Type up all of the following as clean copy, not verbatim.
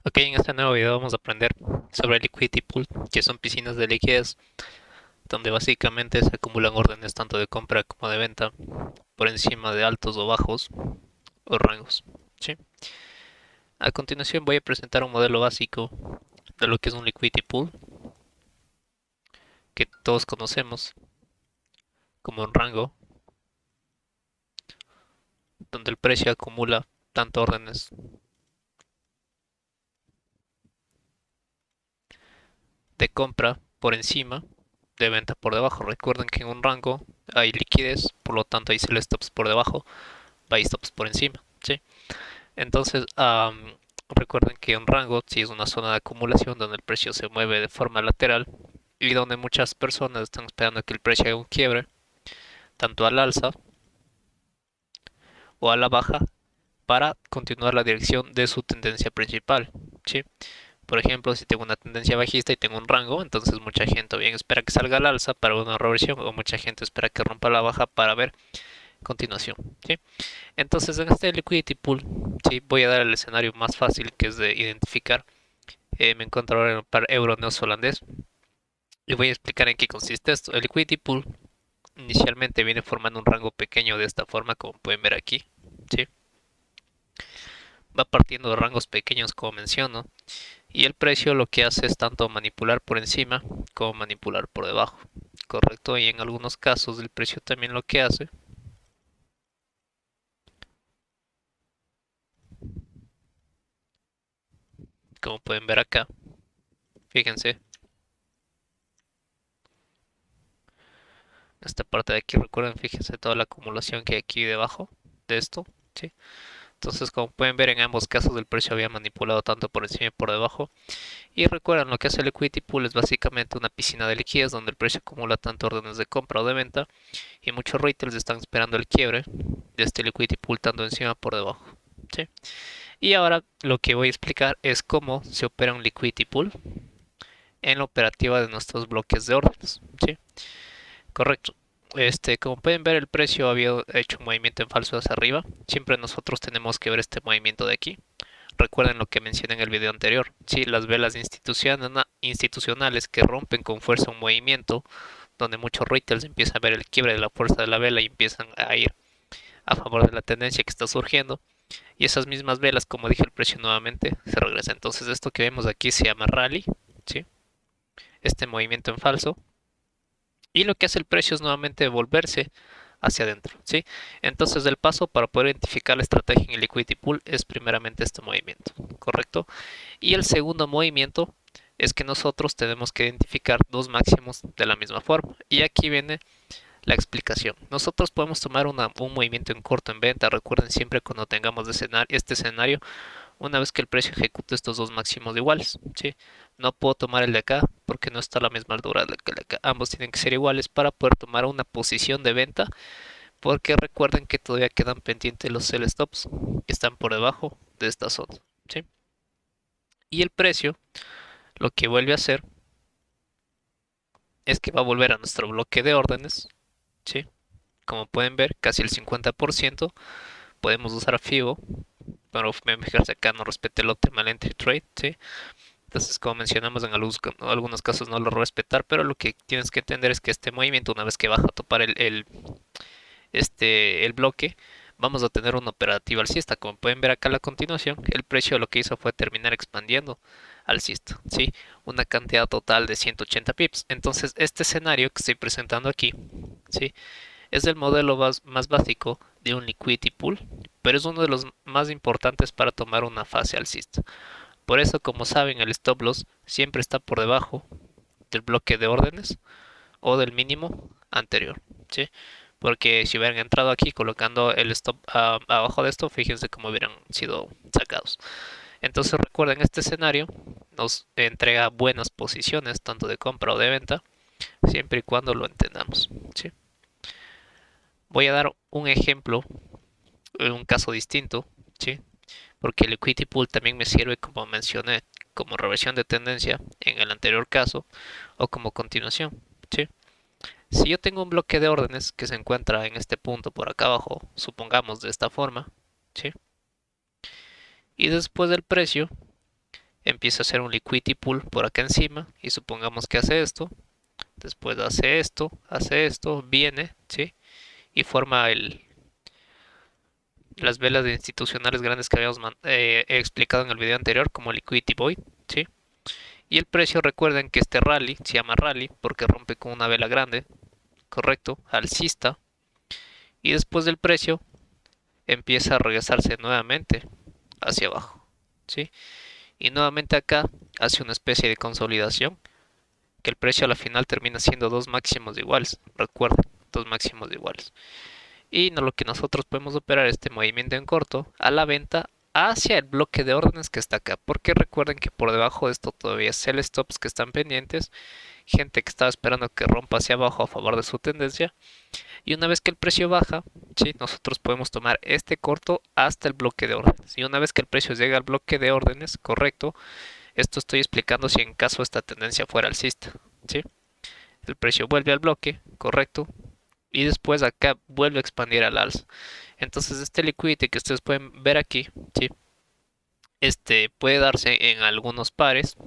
Ok, en este nuevo video vamos a aprender sobre Liquidity Pool, que son piscinas de liquidez, donde básicamente se acumulan órdenes tanto de compra como de venta por encima de altos o bajos o rangos. ¿Sí? A continuación voy a presentar un modelo básico de lo que es un Liquidity Pool, que todos conocemos como un rango, donde el precio acumula tanto órdenes de compra por encima, de venta por debajo. Recuerden que en un rango hay liquidez, por lo tanto hay sell stops por debajo, buy stops por encima. ¿Sí? Entonces, recuerden que un rango sí es una zona de acumulación donde el precio se mueve de forma lateral y donde muchas personas están esperando que el precio haga un quiebre, tanto al alza o a la baja, para continuar la dirección de su tendencia principal. ¿Sí? Por ejemplo, si tengo una tendencia bajista y tengo un rango, entonces mucha gente bien espera que salga al alza para una reversión o mucha gente espera que rompa la baja para ver continuación. ¿Sí? Entonces, en este liquidity pool, sí, voy a dar el escenario más fácil, que es de identificar. Me encuentro ahora en el par euro neozelandés y voy a explicar en qué consiste esto. El liquidity pool inicialmente viene formando un rango pequeño de esta forma, como pueden ver aquí. ¿Sí? Va partiendo de rangos pequeños, como menciono, y el precio lo que hace es tanto manipular por encima como manipular por debajo. Correcto, y en algunos casos el precio también lo que hace, como pueden ver acá, fíjense, esta parte de aquí, recuerden, fíjense toda la acumulación que hay aquí debajo de esto. ¿Sí? Entonces, como pueden ver, en ambos casos el precio había manipulado tanto por encima y por debajo. Y recuerden, lo que hace el liquidity pool es básicamente una piscina de liquidez donde el precio acumula tanto órdenes de compra o de venta y muchos retailers están esperando el quiebre de este liquidity pool tanto encima por debajo. ¿Sí? Y ahora lo que voy a explicar es cómo se opera un liquidity pool en la operativa de nuestros bloques de órdenes. ¿Sí? Correcto. Como pueden ver, el precio había hecho un movimiento en falso hacia arriba. Siempre nosotros tenemos que ver este movimiento de aquí. Recuerden lo que mencioné en el video anterior. Sí, las velas institucionales que rompen con fuerza un movimiento, donde muchos retailers empiezan a ver el quiebre de la fuerza de la vela y empiezan a ir a favor de la tendencia que está surgiendo. Y esas mismas velas, como dije, el precio nuevamente se regresa. Entonces esto que vemos aquí se llama rally, ¿sí? Este movimiento en falso. Y lo que hace el precio es nuevamente volverse hacia adentro, ¿sí? Entonces el paso para poder identificar la estrategia en el liquidity pool es primeramente este movimiento, ¿correcto? Y el segundo movimiento es que nosotros tenemos que identificar dos máximos de la misma forma. Y aquí viene la explicación. Nosotros podemos tomar un movimiento en corto en venta. Recuerden siempre cuando tengamos este escenario, una vez que el precio ejecute estos dos máximos iguales. ¿Sí? No puedo tomar el de acá porque no está a la misma altura que el de acá. Ambos tienen que ser iguales para poder tomar una posición de venta, porque recuerden que todavía quedan pendientes los sell stops que están por debajo de esta zona. ¿Sí? Y el precio lo que vuelve a hacer es que va a volver a nuestro bloque de órdenes. ¿Sí? Como pueden ver, casi el 50%. Podemos usar FIBO, pero fijarse acá no respete el optimal entry trade. ¿Sí? Entonces, como mencionamos, en algunos casos no lo va a respetar, pero lo que tienes que entender es que este movimiento, una vez que baja a topar el bloque, vamos a tener una operativa alcista. Como pueden ver acá a la continuación, el precio lo que hizo fue terminar expandiendo alcista, ¿sí? Una cantidad total de 180 pips. Entonces, este escenario que estoy presentando aquí, ¿sí? Es el modelo más básico de un liquidity pool, pero es uno de los más importantes para tomar una fase alcista. Por eso, como saben, el stop loss siempre está por debajo del bloque de órdenes o del mínimo anterior, ¿sí? Porque si hubieran entrado aquí colocando el stop abajo de esto, fíjense cómo hubieran sido sacados. Entonces recuerden, este escenario nos entrega buenas posiciones, tanto de compra o de venta, siempre y cuando lo entendamos, ¿sí? Voy a dar un ejemplo, un caso distinto, ¿sí? Porque el equity pool también me sirve, como mencioné, como reversión de tendencia en el anterior caso o como continuación, ¿sí? Si yo tengo un bloque de órdenes que se encuentra en este punto por acá abajo, supongamos de esta forma, ¿sí? Y después del precio empieza a hacer un liquidity pool por acá encima y supongamos que hace esto, después hace esto, viene, ¿sí? Y forma las velas de institucionales grandes que habíamos explicado en el video anterior como liquidity void, ¿sí? Y el precio, recuerden que este rally se llama rally porque rompe con una vela grande, correcto, alcista, y después del precio empieza a regresarse nuevamente hacia abajo, ¿sí? Y nuevamente acá hace una especie de consolidación, que el precio a la final termina siendo dos máximos iguales, recuerden, dos máximos iguales. Y no, lo que nosotros podemos operar este movimiento en corto a la venta hacia el bloque de órdenes que está acá, porque recuerden que por debajo de esto todavía sell stops que están pendientes, gente que estaba esperando que rompa hacia abajo a favor de su tendencia, y una vez que el precio baja, ¿sí? Nosotros podemos tomar este corto hasta el bloque de órdenes, y una vez que el precio llega al bloque de órdenes, correcto, esto estoy explicando si en caso esta tendencia fuera alcista, ¿sí? El precio vuelve al bloque, correcto, y después acá vuelve a expandir al alza. Entonces este liquidity que ustedes pueden ver aquí, ¿sí? Este puede darse en algunos pares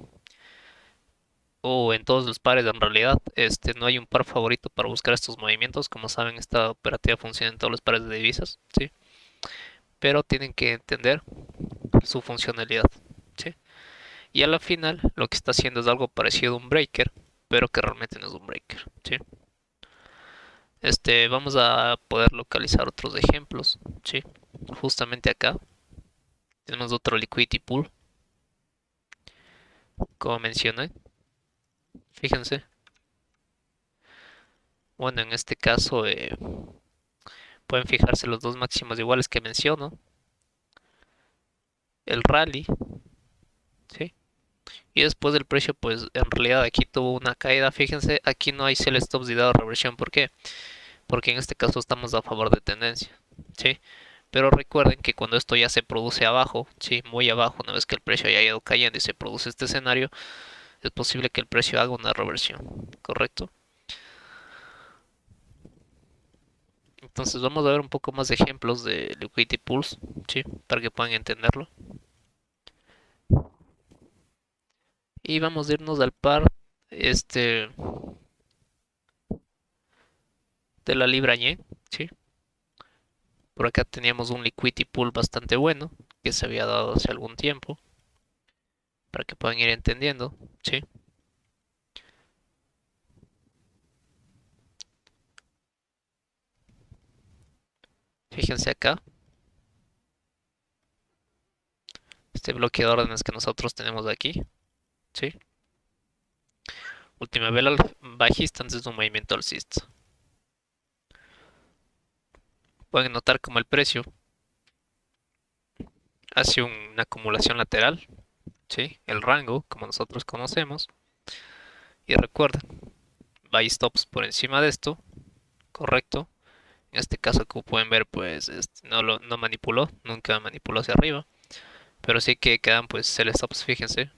o en todos los pares en realidad. No hay un par favorito para buscar estos movimientos. Como saben, esta operativa funciona en todos los pares de divisas, ¿sí? Pero tienen que entender su funcionalidad, ¿sí? Y a la final lo que está haciendo es algo parecido a un breaker, pero que realmente no es un breaker, ¿sí? Vamos a poder localizar otros ejemplos, ¿sí? Justamente acá tenemos otro liquidity pool, como mencioné. Fíjense, bueno, en este caso pueden fijarse los dos máximos iguales que menciono, el rally, ¿sí? Y después del precio, pues en realidad aquí tuvo una caída. Fíjense, aquí no hay sell stops y dado reversión. ¿Por qué? Porque en este caso estamos a favor de tendencia, ¿sí? Pero recuerden que cuando esto ya se produce abajo, ¿sí? Muy abajo, una vez que el precio haya ido cayendo y se produce este escenario, es posible que el precio haga una reversión, ¿correcto? Entonces vamos a ver un poco más de ejemplos de liquidity pools, ¿sí? Para que puedan entenderlo. Y vamos a irnos al par este de la libra yen, ¿sí? Por acá teníamos un liquidity pool bastante bueno que se había dado hace algún tiempo para que puedan ir entendiendo, ¿sí? Fíjense acá, este bloque de órdenes que nosotros tenemos aquí, ¿sí? Última vela bajista antes de un movimiento alcista. Pueden notar como el precio hace una acumulación lateral, ¿sí? El rango, como nosotros conocemos. Y recuerden, buy stops por encima de esto, correcto. En este caso, como pueden ver, pues no manipuló, nunca manipuló hacia arriba. Pero sí que quedan pues sell stops, fíjense,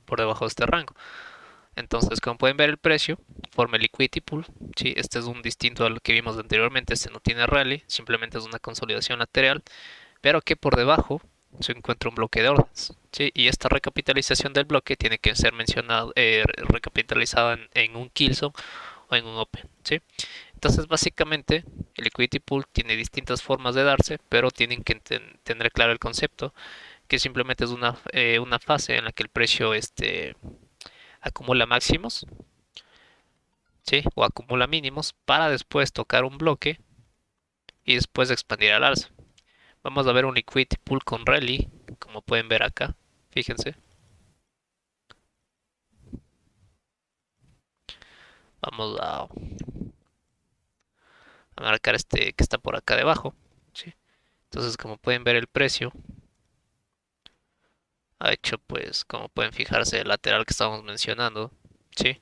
por debajo de este rango. Entonces, como pueden ver, el precio forma el liquidity pool. ¿Sí? Este es un distinto a lo que vimos anteriormente. Este no tiene rally, simplemente es una consolidación lateral, pero que por debajo se encuentra un bloque de órdenes. ¿Sí? Y esta recapitalización del bloque tiene que ser mencionada, recapitalizada en un kill zone o en un open. ¿Sí? Entonces, básicamente, el liquidity pool tiene distintas formas de darse, pero tienen que tener claro el concepto, que simplemente es una fase en la que el precio acumula máximos, ¿sí? O acumula mínimos para después tocar un bloque y después expandir al alza. Vamos a ver un liquidity pool con rally, como pueden ver acá. Fíjense. Vamos a marcar este que está por acá debajo, ¿sí? Entonces, como pueden ver, el precio ha hecho, pues, como pueden fijarse, el lateral que estábamos mencionando, ¿sí?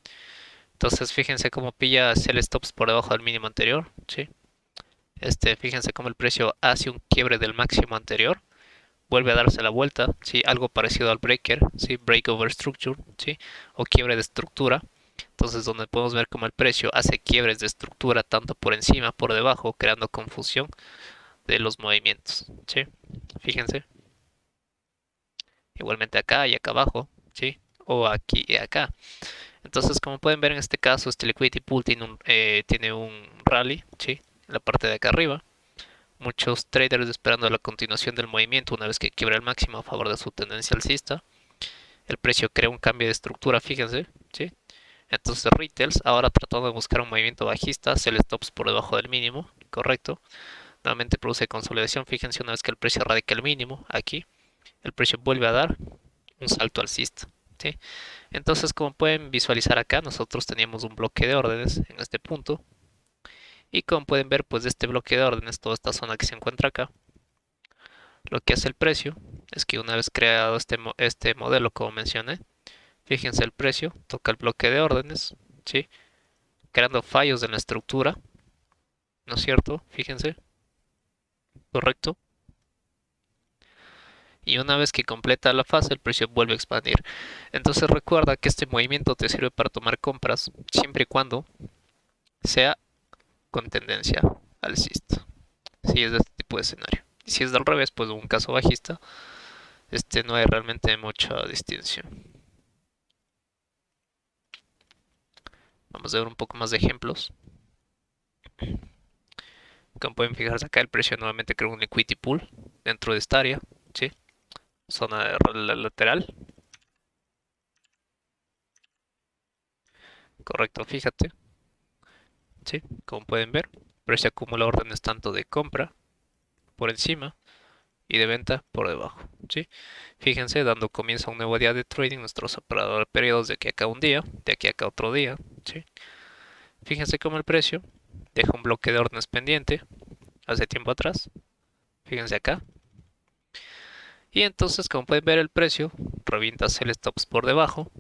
Entonces, fíjense cómo pilla sell stops por debajo del mínimo anterior, ¿sí? Fíjense cómo el precio hace un quiebre del máximo anterior, vuelve a darse la vuelta, ¿sí? Algo parecido al breaker, ¿sí? Break over structure, ¿sí? O quiebre de estructura. Entonces, donde podemos ver cómo el precio hace quiebres de estructura tanto por encima, por debajo, creando confusión de los movimientos, ¿sí? Fíjense, igualmente acá y acá abajo. ¿sí? O aquí y acá. Entonces, como pueden ver en este caso, este liquidity pool tiene un rally, ¿sí? En la parte de acá arriba. Muchos traders esperando la continuación del movimiento una vez que quiebra el máximo a favor de su tendencia alcista. El precio crea un cambio de estructura, fíjense, ¿sí? Entonces retails ahora tratando de buscar un movimiento bajista, sell stops por debajo del mínimo, correcto. Nuevamente produce consolidación, fíjense una vez que el precio radica el mínimo, aquí, el precio vuelve a dar un salto alcista, ¿sí? Entonces como pueden visualizar acá, nosotros teníamos un bloque de órdenes en este punto. Y como pueden ver, pues de este bloque de órdenes, toda esta zona que se encuentra acá, lo que hace el precio es que una vez creado este modelo, como mencioné, fíjense el precio, toca el bloque de órdenes, ¿sí? Creando fallos en la estructura, ¿no es cierto? Fíjense, correcto. Y una vez que completa la fase, el precio vuelve a expandir. Entonces recuerda que este movimiento te sirve para tomar compras siempre y cuando sea con tendencia alcista. Si es de este tipo de escenario. Y si es del revés, pues en un caso bajista, no hay realmente mucha distinción. Vamos a ver un poco más de ejemplos. Como pueden fijarse acá, el precio nuevamente crea un liquidity pool dentro de esta área, ¿sí? Zona lateral, correcto, fíjate, ¿sí? Como pueden ver, el precio acumula órdenes tanto de compra por encima y de venta por debajo, ¿sí? Fíjense, dando comienzo a un nuevo día de trading, nuestros operadores periodos de aquí a acá un día, de aquí a acá otro día, ¿sí? Fíjense cómo el precio deja un bloque de órdenes pendiente hace tiempo atrás, fíjense acá, y entonces como pueden ver el precio revienta sell stops por debajo,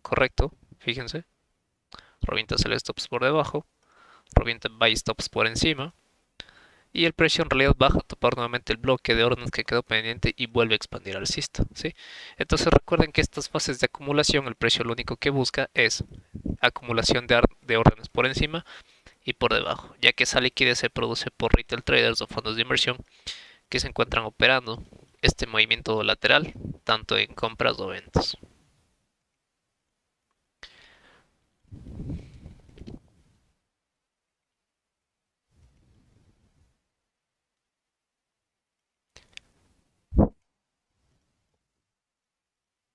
correcto, fíjense, revienta sell stops por debajo, revienta buy stops por encima, y el precio en realidad baja a topar nuevamente el bloque de órdenes que quedó pendiente y vuelve a expandir alcista, ¿sí? Entonces recuerden que estas fases de acumulación, el precio lo único que busca es acumulación de órdenes por encima y por debajo, ya que esa liquidez se produce por retail traders o fondos de inversión que se encuentran operando este movimiento lateral, tanto en compras o ventas.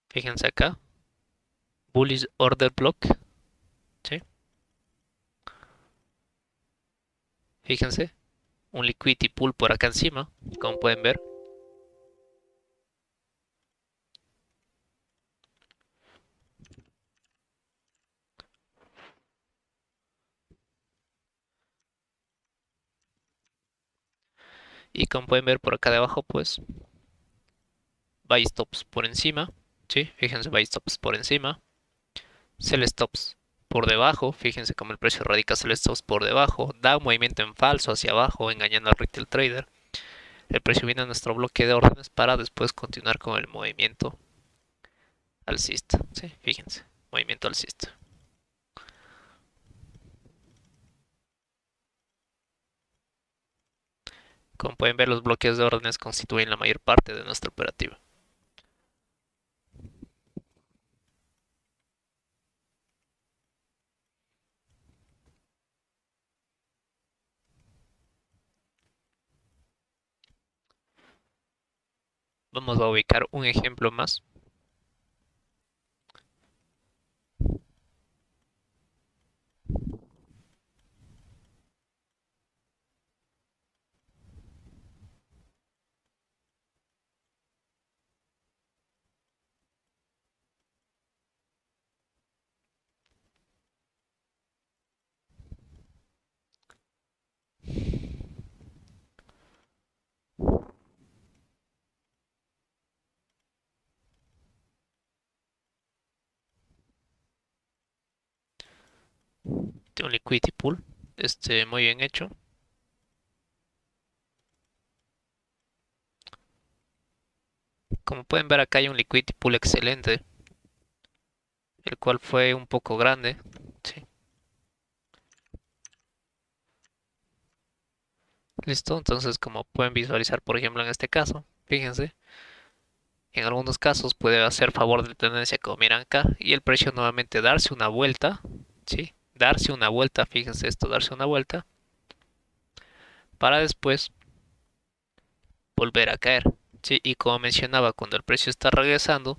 Fíjense acá, bullish order block, ¿sí? Fíjense, un liquidity pool por acá encima, como pueden ver. Y como pueden ver por acá debajo, pues buy stops por encima, ¿sí? Fíjense, buy stops por encima, sell stops por debajo, fíjense cómo el precio radica sell stops por debajo, da un movimiento en falso hacia abajo, engañando al retail trader. El precio viene a nuestro bloque de órdenes para después continuar con el movimiento alcista, ¿sí? Fíjense, movimiento alcista. Como pueden ver, los bloques de órdenes constituyen la mayor parte de nuestra operativa. Vamos a ubicar un ejemplo más. De un liquidity pool, muy bien hecho. Como pueden ver acá hay un liquidity pool excelente, el cual fue un poco grande, ¿sí? Listo, entonces como pueden visualizar por ejemplo en este caso, fíjense, En algunos casos puede hacer favor de tendencia como miran acá y el precio nuevamente darse una vuelta, ¿sí? Darse una vuelta, fíjense esto, darse una vuelta para después volver a caer, ¿sí? Y como mencionaba, cuando el precio está regresando,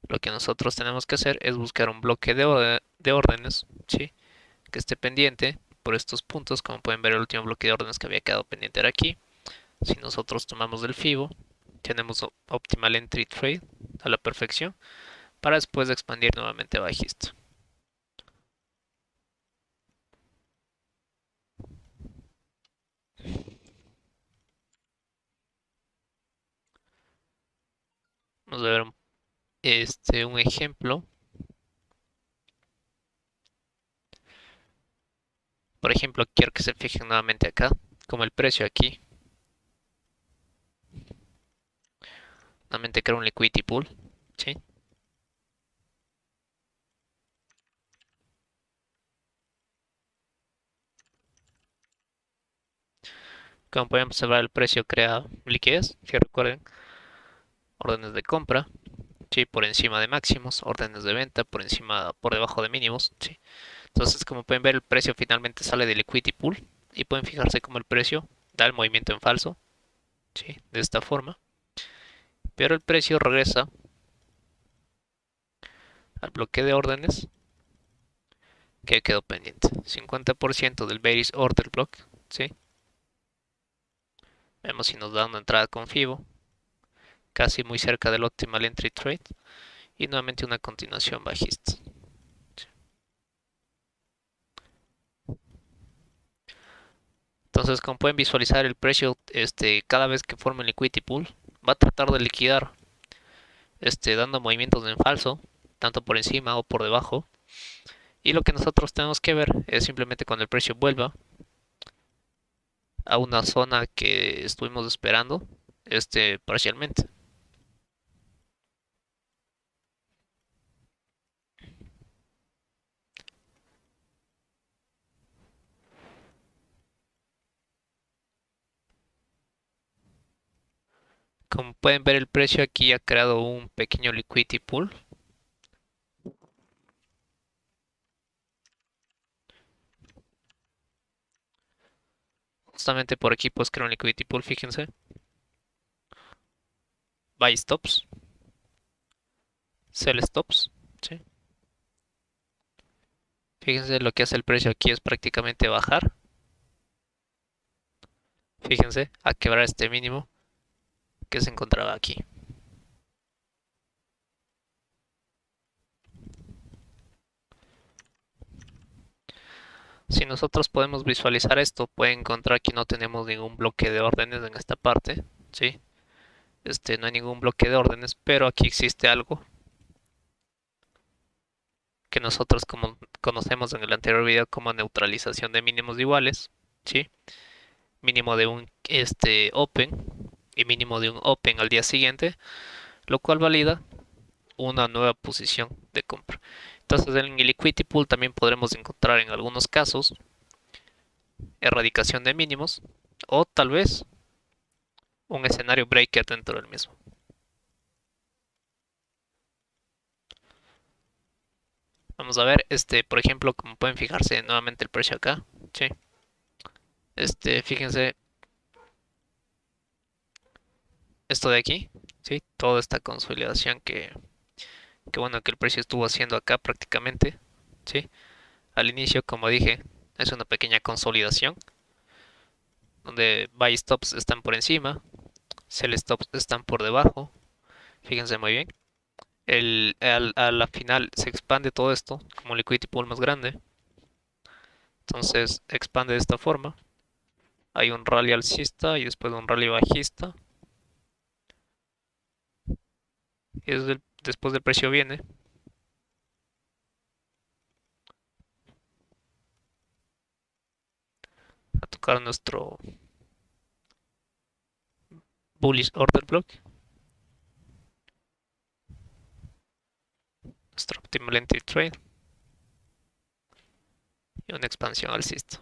lo que nosotros tenemos que hacer es buscar un bloque de órdenes, ¿sí? Que esté pendiente por estos puntos. Como pueden ver, el último bloque de órdenes que había quedado pendiente era aquí. Si nosotros tomamos del FIBO, tenemos Optimal Entry Trade a la perfección para después de expandir nuevamente bajista. Vamos a ver un ejemplo. Por ejemplo, quiero que se fijen nuevamente acá, como el precio aquí. Nuevamente creo un liquidity pool, ¿sí? Como pueden observar, el precio crea liquidez, si recuerden, órdenes de compra, ¿sí? Por encima de máximos, órdenes de venta por encima, por debajo de mínimos, ¿sí? Entonces, como pueden ver, el precio finalmente sale del liquidity pool y pueden fijarse cómo el precio da el movimiento en falso, ¿sí? De esta forma, pero el precio regresa al bloque de órdenes que quedó pendiente. 50% del bearish order block, ¿sí? Vemos si nos da una entrada con FIBO, casi muy cerca del optimal entry trade y nuevamente una continuación bajista. Entonces, como pueden visualizar, el precio cada vez que forma el liquidity pool va a tratar de liquidar, dando movimientos en falso, tanto por encima o por debajo. Y lo que nosotros tenemos que ver es simplemente cuando el precio vuelva a una zona que estuvimos esperando, parcialmente. Como pueden ver, el precio aquí ha creado un pequeño liquidity pool. Justamente por aquí pues crea un liquidity pool, fíjense. Buy stops, sell stops, ¿sí? Fíjense lo que hace el precio aquí es prácticamente bajar. Fíjense, a quebrar este mínimo que se encontraba aquí. Si nosotros podemos visualizar esto, pueden encontrar que no tenemos ningún bloque de órdenes en esta parte, ¿sí? No hay ningún bloque de órdenes, pero aquí existe algo que nosotros como conocemos en el anterior video como neutralización de mínimos iguales, ¿sí? Mínimo de un open y mínimo de un open al día siguiente, lo cual valida una nueva posición de compra. Entonces en el liquidity pool también podremos encontrar en algunos casos erradicación de mínimos o tal vez un escenario breaker dentro del mismo. Vamos a ver, por ejemplo, como pueden fijarse nuevamente el precio acá, ¿sí? Fíjense esto de aquí, ¿sí? Toda esta consolidación que bueno que el precio estuvo haciendo acá prácticamente, ¿sí? Al inicio, como dije, es una pequeña consolidación donde buy stops están por encima, sell stops están por debajo. Fíjense muy bien. A la final se expande todo esto como liquidity pool más grande. Entonces expande de esta forma. Hay un rally alcista y después un rally bajista. Y después del precio viene a tocar nuestro bullish order block, nuestro optimal entry trade y una expansión alcista.